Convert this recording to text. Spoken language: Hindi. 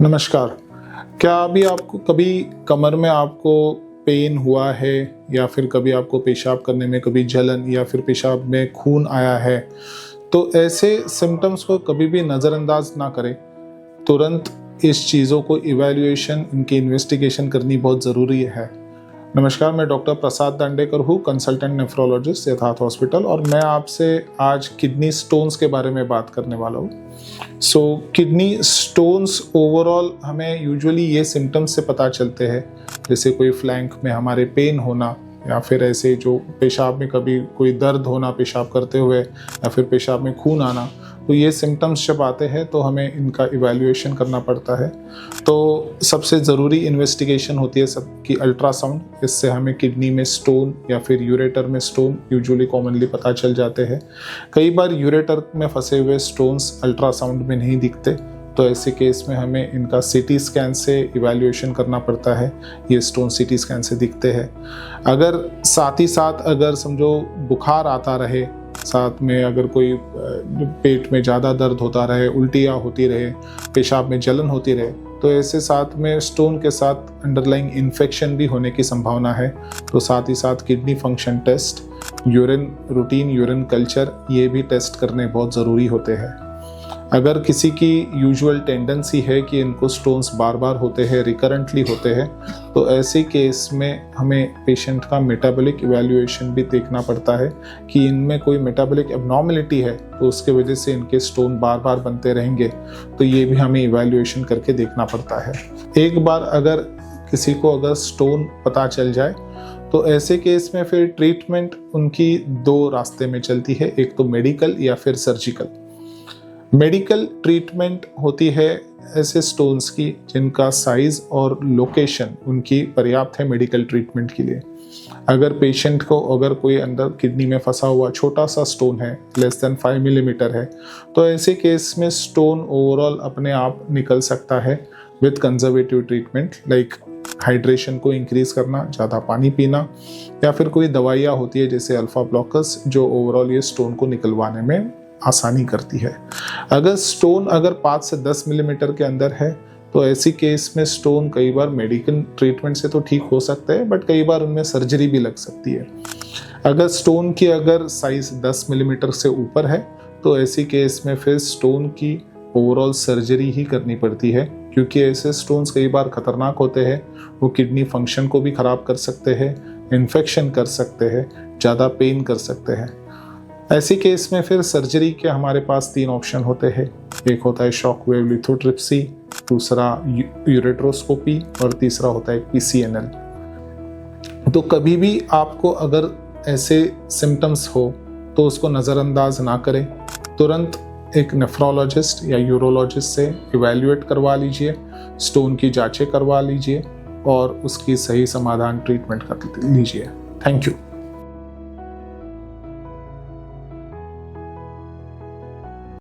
नमस्कार। क्या अभी आपको कभी कमर में आपको पेन हुआ है या फिर कभी आपको पेशाब करने में कभी जलन या फिर पेशाब में खून आया है? तो ऐसे सिम्टम्स को कभी भी नज़रअंदाज ना करें। तुरंत इस चीज़ों को इवैल्यूएशन, इनकी इन्वेस्टिगेशन करनी बहुत ज़रूरी है। नमस्कार, मैं डॉक्टर प्रसाद दांडेकर हूँ, कंसल्टेंट नेफ्रोलॉजिस्ट यथार्थ हॉस्पिटल, और मैं आपसे आज किडनी स्टोन्स के बारे में बात करने वाला हूँ। किडनी स्टोन्स ओवरऑल हमें यूजुअली ये सिम्टम्स से पता चलते हैं, जैसे कोई फ्लैंक में हमारे पेन होना या फिर ऐसे जो पेशाब में कभी कोई दर्द होना पेशाब करते हुए या फिर पेशाब में खून आना। तो ये सिम्टम्स जब आते हैं तो हमें इनका इवैल्यूएशन करना पड़ता है। तो सबसे ज़रूरी इन्वेस्टिगेशन होती है सबकी अल्ट्रासाउंड। इससे हमें किडनी में स्टोन या फिर यूरेटर में स्टोन यूजुअली कॉमनली पता चल जाते हैं। कई बार यूरेटर में फंसे हुए स्टोन्स अल्ट्रासाउंड में नहीं दिखते, तो ऐसे केस में हमें इनका सीटी स्कैन से इवैल्यूएशन करना पड़ता है। ये स्टोन सीटी स्कैन से दिखते हैं। अगर साथ ही साथ अगर समझो बुखार आता रहे, साथ में अगर कोई पेट में ज़्यादा दर्द होता रहे, उल्टियाँ होती रहे, पेशाब में जलन होती रहे, तो ऐसे साथ में स्टोन के साथ अंडरलाइंग इन्फेक्शन भी होने की संभावना है। तो साथ ही साथ kidney function test, routine urine culture, ये भी टेस्ट करने बहुत ज़रूरी होते हैं। अगर किसी की यूजुअल टेंडेंसी है कि इनको स्टोन्स बार बार होते हैं, रिकरेंटली होते हैं, तो ऐसे केस में हमें पेशेंट का मेटाबॉलिक इवैल्यूएशन भी देखना पड़ता है कि इनमें कोई मेटाबॉलिक एब्नॉर्मलिटी है तो उसके वजह से इनके स्टोन बार बार बनते रहेंगे। तो ये भी हमें इवैल्यूएशन करके देखना पड़ता है। एक बार अगर किसी को अगर स्टोन पता चल जाए तो ऐसे केस में फिर ट्रीटमेंट उनकी दो रास्ते में चलती है, एक तो मेडिकल या फिर सर्जिकल। मेडिकल ट्रीटमेंट होती है ऐसे स्टोन्स की जिनका साइज और लोकेशन उनकी पर्याप्त है मेडिकल ट्रीटमेंट के लिए। अगर पेशेंट को अगर कोई अंदर किडनी में फंसा हुआ छोटा सा स्टोन है, लेस देन 5 मिलीमीटर है, तो ऐसे केस में स्टोन ओवरऑल अपने आप निकल सकता है with conservative treatment, like hydration को इंक्रीज करना, ज़्यादा पानी पीना, या फिर कोई दवाइयाँ होती है जैसे अल्फा ब्लॉकर्स जो ओवरऑल ये स्टोन को निकलवाने में आसानी करती है। अगर स्टोन 5 से 10 मिलीमीटर के अंदर है तो ऐसी केस में स्टोन कई बार मेडिकल ट्रीटमेंट से तो ठीक हो सकते हैं, बट कई बार उनमें सर्जरी भी लग सकती है। अगर स्टोन की साइज 10 मिलीमीटर से ऊपर है तो ऐसी केस में फिर स्टोन की ओवरऑल सर्जरी ही करनी पड़ती है, क्योंकि ऐसे स्टोन्स कई बार खतरनाक होते हैं। वो किडनी फंक्शन को भी खराब कर सकते हैं, इन्फेक्शन कर सकते हैं, ज़्यादा पेन कर सकते हैं। ऐसी केस में फिर सर्जरी के हमारे पास 3 ऑप्शन होते हैं। एक होता है शॉक वेव लिथोट्रिप्सी, दूसरा यूरेट्रोस्कोपी और तीसरा होता है PCNL। तो कभी भी आपको अगर ऐसे सिम्टम्स हो तो उसको नज़रअंदाज ना करें। तुरंत एक नेफ्रोलॉजिस्ट या यूरोलॉजिस्ट से इवैल्यूएट करवा लीजिए, स्टोन की जांचें करवा लीजिए और उसकी सही समाधान ट्रीटमेंट कर लीजिए। Thank you.